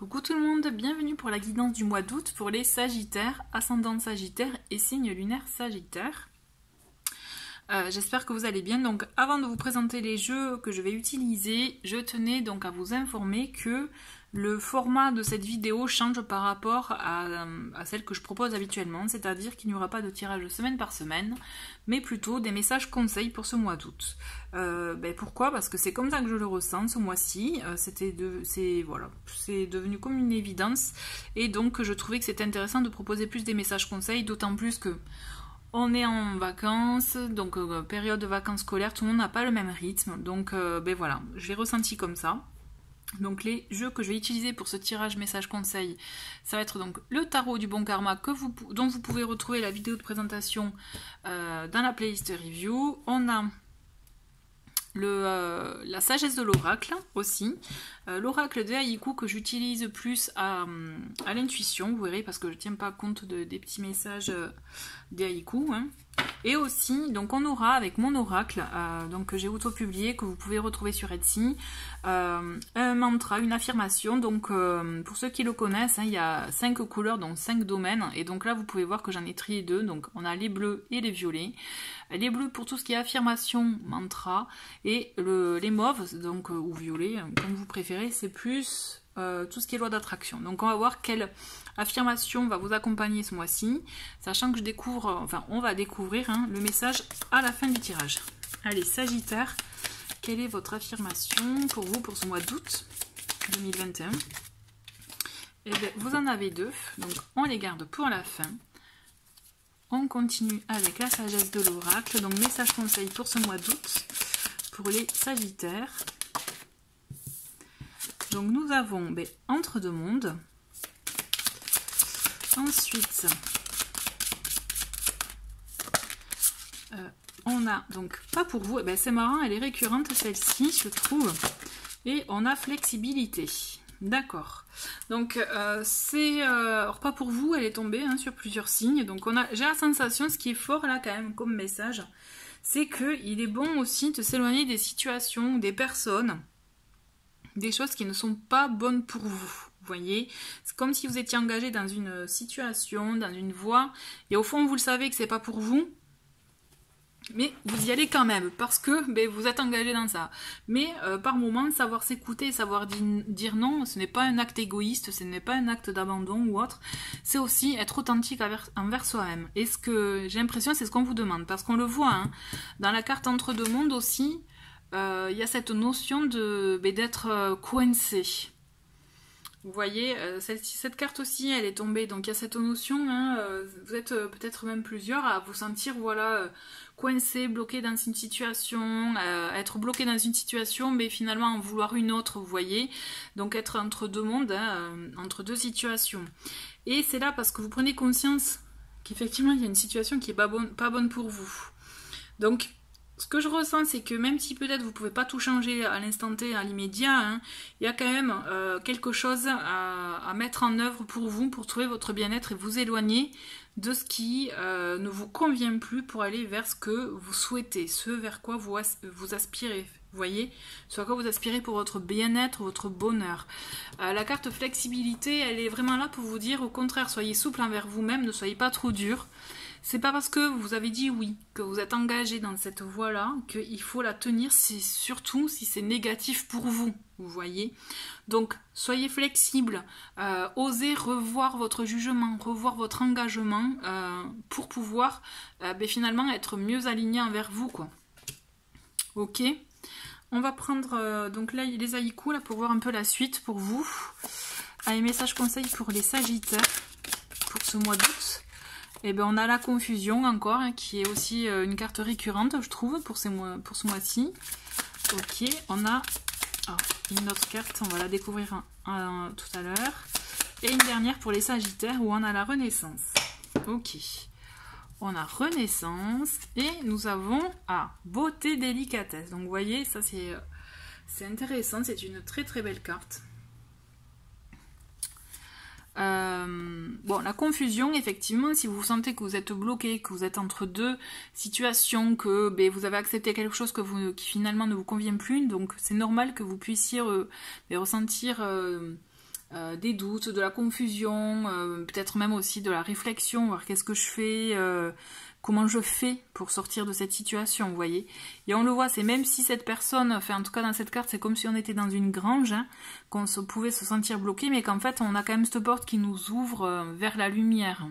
Coucou tout le monde, bienvenue pour la guidance du mois d'août pour les Sagittaires, ascendant Sagittaire et signe lunaire Sagittaire. J'espère que vous allez bien. Donc avant de vous présenter les jeux que je vais utiliser, je tenais donc à vous informer que le format de cette vidéo change par rapport à celle que je propose habituellement, c'est-à-dire qu'il n'y aura pas de tirage semaine par semaine, mais plutôt des messages conseils pour ce mois d'août. Pourquoi? Parce que c'est comme ça que je le ressens ce mois-ci, c'est devenu comme une évidence, et donc je trouvais que c'était intéressant de proposer plus des messages conseils, d'autant plus que on est en vacances, donc période de vacances scolaires, tout le monde n'a pas le même rythme, donc voilà, je l'ai ressenti comme ça. Donc les jeux que je vais utiliser pour ce tirage message conseil, ça va être donc le tarot du bon karma dont vous pouvez retrouver la vidéo de présentation dans la playlist review. On a la sagesse de l'oracle aussi, l'oracle de Haïku que j'utilise plus à l'intuition, vous verrez, parce que je ne tiens pas compte des petits messages des haïkus, hein. Et aussi, donc on aura avec mon oracle, donc que j'ai auto-publié, que vous pouvez retrouver sur Etsy, un mantra, une affirmation. Donc pour ceux qui le connaissent, hein, il y a 5 couleurs, donc 5 domaines, et donc là vous pouvez voir que j'en ai trié 2, donc on a les bleus et les violets. Les bleus pour tout ce qui est affirmation, mantra, et les mauves, donc ou violets, comme vous préférez, c'est plus tout ce qui est loi d'attraction. Donc on va voir quelle affirmation va vous accompagner ce mois-ci, sachant que on va découvrir le message à la fin du tirage. Allez, Sagittaire, quelle est votre affirmation pour vous pour ce mois d'août 2021? Eh bien, vous en avez 2, donc on les garde pour la fin. On continue avec la sagesse de l'oracle, donc message conseil pour ce mois d'août pour les Sagittaires. Donc nous avons entre deux mondes. Ensuite, on a donc pas pour vous, c'est marrant, elle est récurrente celle-ci, je trouve. Et on a flexibilité. D'accord. Donc alors pas pour vous, elle est tombée sur plusieurs signes. Donc j'ai la sensation, ce qui est fort là quand même comme message, c'est qu'il est bon aussi de s'éloigner des situations, des personnes, des choses qui ne sont pas bonnes pour vous. Vous voyez, c'est comme si vous étiez engagé dans une situation, dans une voie, et au fond vous le savez que c'est pas pour vous, mais vous y allez quand même parce que vous êtes engagé dans ça. Mais par moment, savoir s'écouter, savoir dire non, ce n'est pas un acte égoïste, ce n'est pas un acte d'abandon ou autre, c'est aussi être authentique envers soi-même. Et ce que j'ai l'impression, c'est ce qu'on vous demande, parce qu'on le voit dans la carte entre deux mondes aussi, il y a cette notion d'être coincé. Vous voyez, cette carte aussi, elle est tombée, donc il y a cette notion, vous êtes peut-être même plusieurs à vous sentir, coincé, bloqué dans une situation, être bloqué dans une situation, mais finalement en vouloir une autre, vous voyez, donc être entre deux mondes, entre deux situations. Et c'est là parce que vous prenez conscience qu'effectivement il y a une situation qui est pas bonne pour vous. Donc, ce que je ressens, c'est que même si peut-être vous ne pouvez pas tout changer à l'instant T, à l'immédiat, il y a quand même quelque chose à mettre en œuvre pour vous, pour trouver votre bien-être et vous éloigner de ce qui ne vous convient plus pour aller vers ce que vous souhaitez, ce vers quoi vous aspirez. Vous voyez, ce à quoi vous aspirez pour votre bien-être, votre bonheur. La carte flexibilité, elle est vraiment là pour vous dire, au contraire, soyez souple envers vous-même, ne soyez pas trop dur. C'est pas parce que vous avez dit oui, que vous êtes engagé dans cette voie-là, qu'il faut la tenir, surtout si c'est négatif pour vous, vous voyez. Donc, soyez flexible, osez revoir votre jugement, revoir votre engagement, pour pouvoir finalement être mieux aligné envers vous, quoi. Ok. On va prendre donc là les haïkus là, pour voir un peu la suite pour vous. Allez, message conseil pour les Sagittaires pour ce mois d'août. Et on a la confusion encore, qui est aussi une carte récurrente, je trouve, pour ce mois-ci. Ok, on a une autre carte, on va la découvrir tout à l'heure. Et une dernière pour les Sagittaires, où on a la Renaissance. Ok, on a Renaissance, et nous avons Beauté, délicatesse. Donc vous voyez, ça c'est intéressant, c'est une très très belle carte. La confusion, effectivement, si vous sentez que vous êtes bloqué, que vous êtes entre deux situations, que vous avez accepté quelque chose qui finalement ne vous convient plus, donc c'est normal que vous puissiez ressentir des doutes, de la confusion, peut-être même aussi de la réflexion, voir qu'est-ce que je fais, comment je fais pour sortir de cette situation, vous voyez. Et on le voit, c'est même si cette personne, enfin en tout cas dans cette carte, c'est comme si on était dans une grange, hein, qu'on pouvait se sentir bloqué, mais qu'en fait on a quand même cette porte qui nous ouvre vers la lumière,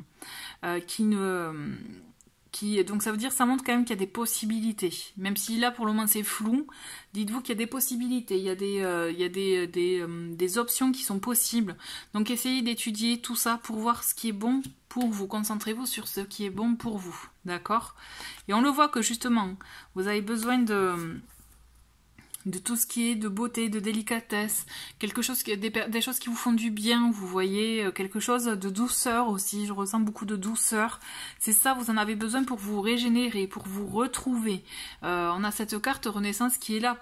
donc ça veut dire, ça montre quand même qu'il y a des possibilités. Même si là pour le moment c'est flou, dites-vous qu'il y a des possibilités, il y a des options qui sont possibles. Donc essayez d'étudier tout ça pour voir ce qui est bon pour vous. Concentrez-vous sur ce qui est bon pour vous, d'accord? Et on le voit que justement, vous avez besoin de tout ce qui est de beauté, de délicatesse, quelque chose des choses qui vous font du bien, vous voyez, quelque chose de douceur aussi, je ressens beaucoup de douceur. C'est ça, vous en avez besoin pour vous régénérer, pour vous retrouver. On a cette carte Renaissance qui est là,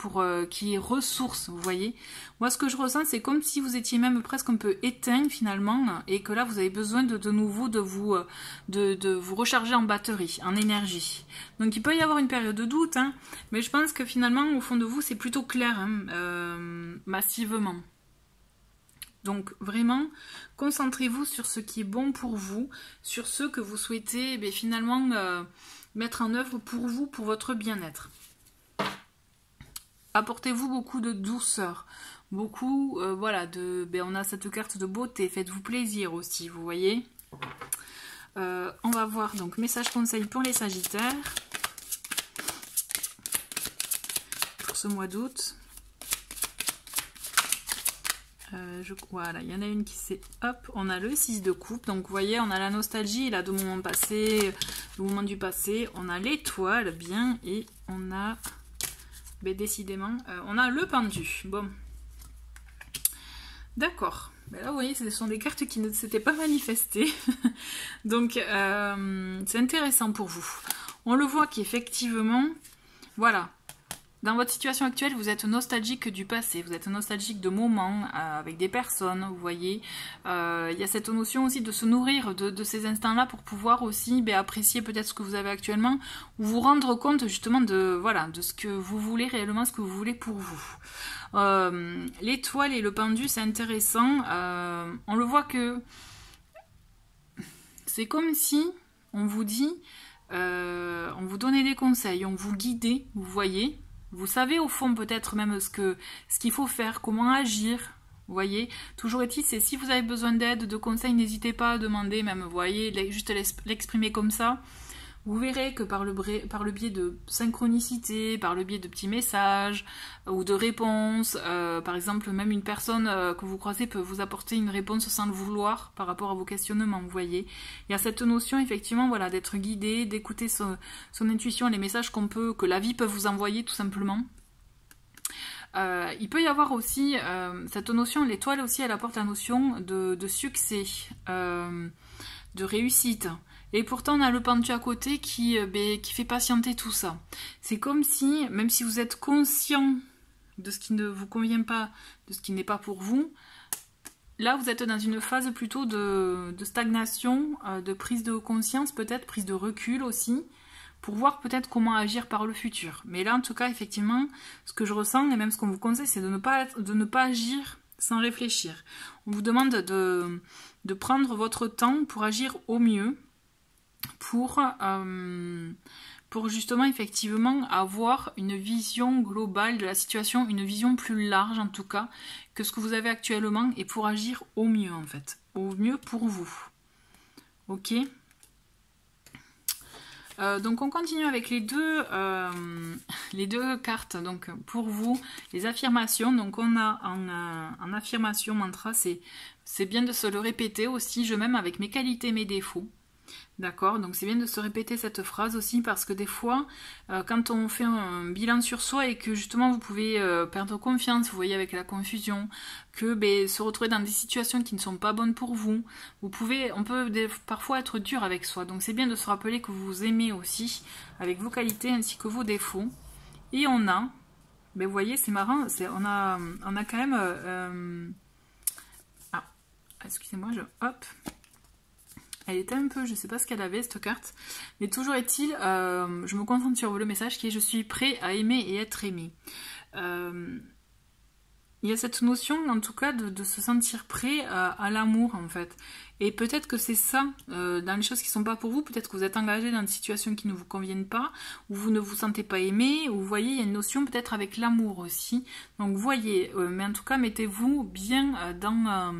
qui est ressource, vous voyez. Moi, ce que je ressens, c'est comme si vous étiez même presque un peu éteint finalement, et que là, vous avez besoin de nouveau de vous recharger en batterie, en énergie. Donc, il peut y avoir une période de doute, hein, mais je pense que finalement, au fond de vous, c'est plutôt clair, hein, massivement. Donc, vraiment, concentrez-vous sur ce qui est bon pour vous, sur ce que vous souhaitez finalement mettre en œuvre pour vous, pour votre bien-être. Apportez-vous beaucoup de douceur. Beaucoup, voilà, on a cette carte de beauté, faites-vous plaisir aussi, vous voyez. On va voir donc message conseil pour les Sagittaires pour ce mois d'août. Voilà, il y en a une qui s'est, hop, on a le 6 de coupe, donc vous voyez, on a la nostalgie là de moments passés, le moment du passé, on a l'étoile, bien, et on a, décidément, on a le pendu, bon. D'accord. Ben là, vous voyez, ce sont des cartes qui ne s'étaient pas manifestées. Donc, c'est intéressant pour vous. On le voit qu'effectivement, voilà, dans votre situation actuelle, vous êtes nostalgique du passé, vous êtes nostalgique de moments avec des personnes, vous voyez. Il y a cette notion aussi de se nourrir de ces instants-là pour pouvoir aussi apprécier peut-être ce que vous avez actuellement ou vous rendre compte justement de ce que vous voulez réellement, ce que vous voulez pour vous. L'étoile et le pendu, c'est intéressant. On le voit que c'est comme si on vous dit, on vous donnait des conseils, on vous guidait, vous voyez. Vous savez au fond peut-être même ce qu'il faut faire, comment agir, vous voyez. Toujours est-il, c'est si vous avez besoin d'aide, de conseils, n'hésitez pas à demander, même, vous voyez, juste l'exprimer comme ça. Vous verrez que par le biais de synchronicité, par le biais de petits messages ou de réponses, par exemple, même une personne que vous croisez peut vous apporter une réponse sans le vouloir par rapport à vos questionnements, vous voyez. Il y a cette notion, effectivement, voilà, d'être guidé, d'écouter son intuition, les messages que la vie peut vous envoyer, tout simplement. Il peut y avoir aussi cette notion, l'étoile aussi, elle apporte la notion de succès, de réussite. Et pourtant, on a le pendu à côté qui fait patienter tout ça. C'est comme si, même si vous êtes conscient de ce qui ne vous convient pas, de ce qui n'est pas pour vous, là, vous êtes dans une phase plutôt de stagnation, de prise de conscience, peut-être prise de recul aussi, pour voir peut-être comment agir par le futur. Mais là, en tout cas, effectivement, ce que je ressens, et même ce qu'on vous conseille, c'est de ne pas agir sans réfléchir. On vous demande de prendre votre temps pour agir au mieux, pour justement effectivement avoir une vision globale de la situation, une vision plus large en tout cas que ce que vous avez actuellement, et pour agir au mieux en fait, au mieux pour vous. Ok. Donc on continue avec les deux cartes. Donc pour vous, les affirmations. Donc on a en affirmation mantra, c'est bien de se le répéter aussi. Je m'aime avec mes qualités, mes défauts. D'accord, donc c'est bien de se répéter cette phrase aussi, parce que des fois, quand on fait un bilan sur soi et que justement vous pouvez perdre confiance, vous voyez, avec la confusion, que se retrouver dans des situations qui ne sont pas bonnes pour vous, on peut parfois être dur avec soi. Donc c'est bien de se rappeler que vous vous aimez aussi, avec vos qualités ainsi que vos défauts. Et on a, vous voyez, c'est marrant, on a quand même... excusez-moi, hop. Elle était un peu, je sais pas ce qu'elle avait cette carte, mais toujours est-il, je me concentre sur le message qui est « Je suis prêt à aimer et être aimé ». il y a cette notion, en tout cas, de se sentir prêt à l'amour, en fait. Et peut-être que c'est ça, dans les choses qui ne sont pas pour vous, peut-être que vous êtes engagé dans des situations qui ne vous conviennent pas, où vous ne vous sentez pas aimé, ou vous voyez, il y a une notion peut-être avec l'amour aussi. Donc, voyez, mais en tout cas, mettez-vous bien dans,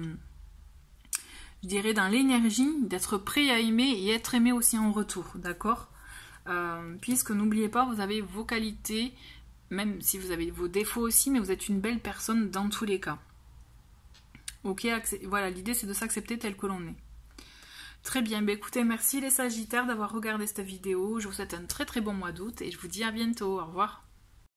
je dirais, dans l'énergie d'être prêt à aimer et être aimé aussi en retour, d'accord? Puisque n'oubliez pas, vous avez vos qualités, même si vous avez vos défauts aussi, mais vous êtes une belle personne dans tous les cas. Ok, voilà, l'idée c'est de s'accepter tel que l'on est. Très bien, bah écoutez, merci les Sagittaires d'avoir regardé cette vidéo. Je vous souhaite un très très bon mois d'août et je vous dis à bientôt. Au revoir.